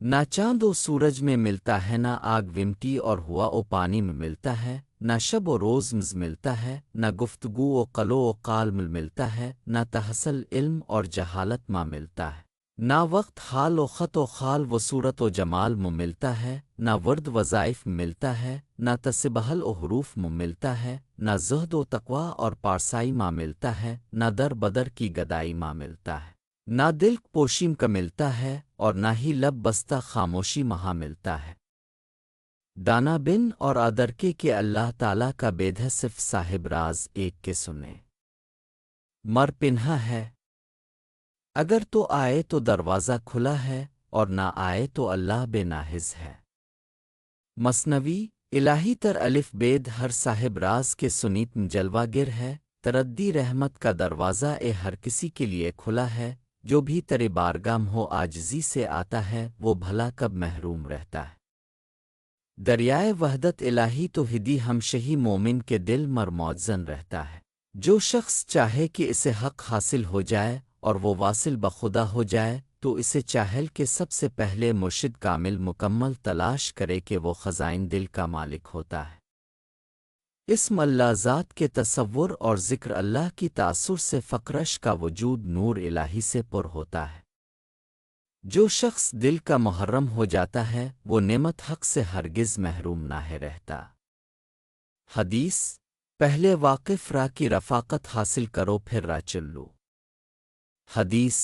نہ چاند و سورج میں ملتا ہے، نہ آگ ومٹی اور ہوا و پانی میں ملتا ہے، نہ شب و روز ملتا ہے، نہ گفتگو و قلو و قال ملتا ہے، نہ تحصل علم اور جہالت ماں ملتا ہے، نہ وقت حال و خط و خال و صورت و جمال ملتا ہے، نہ ورد وظائف ملتا ہے، نہ تسبحل و حروف ملتا ہے، نہ زہد و تقوی اور پارسائی ماں ملتا ہے، نہ در بدر کی گدائی ماں ملتا ہے، نہ دل پوشیم کا ملتا ہے، اور نہ ہی لب بستہ خاموشی مہاں ملتا ہے۔ دانا بن اور ادرکے کہ اللہ تعالیٰ کا بید ہے، صرف صاحب راز ایک کے سنے مر پنہا ہے۔ اگر تو آئے تو دروازہ کھلا ہے، اور نہ آئے تو اللہ بے ناہز ہے۔ مثنوی الہی تر الف بید ہر صاحب راز کے سنیت جلوہ گر ہے، تردی رحمت کا دروازہ ہر کسی کے لیے کھلا ہے، جو بھی ترے بارگاہ ہو عاجزی سے آتا ہے، وہ بھلا کب محروم رہتا ہے۔ دریائے وحدت الہی تو ہدی ہم شہی مومن کے دل مر معزن رہتا ہے۔ جو شخص چاہے کہ اسے حق حاصل ہو جائے اور وہ واصل بخدا ہو جائے، تو اسے چاہل کہ سب سے پہلے مرشد کامل مکمل تلاش کرے کہ وہ خزائن دل کا مالک ہوتا ہے۔ اسم اللہ ذات کے تصور اور ذکر اللہ کی تاثر سے فقرش کا وجود نور الہی سے پر ہوتا ہے۔ جو شخص دل کا محرم ہو جاتا ہے، وہ نعمت حق سے ہرگز محروم نہ ہے رہتا۔ حدیث: پہلے واقف راہ کی رفاقت حاصل کرو، پھر راہ چلو۔ حدیث: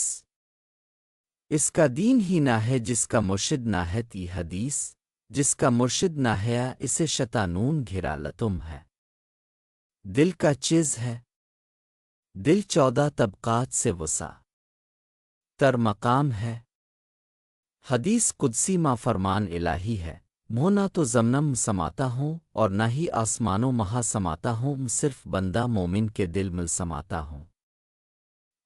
اس کا دین ہی نہ ہے جس کا مرشد نہ ہے تی حدیث: جس کا مرشد نہ ہے اسے شیطانون گھرا لتم ہے۔ دل کا چیز ہے، دل 14 طبقات سے وسع تر مقام ہے۔ حدیث قدسی ما فرمان الہی ہے، مو نہ تو زمنم سماتا ہوں اور نہ ہی آسمانوں مہا سماتا ہوں، صرف بندہ مومن کے دل مل سماتا ہوں۔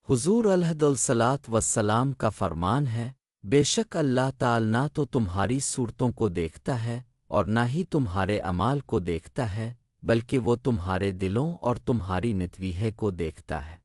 حضور علیہ الصلاۃ والسلام کا فرمان ہے، بے شک اللہ تعالی نہ تو تمہاری صورتوں کو دیکھتا ہے اور نہ ہی تمہارے اعمال کو دیکھتا ہے، بلکہ وہ تمہارے دلوں اور تمہاری نتویہے کو دیکھتا ہے۔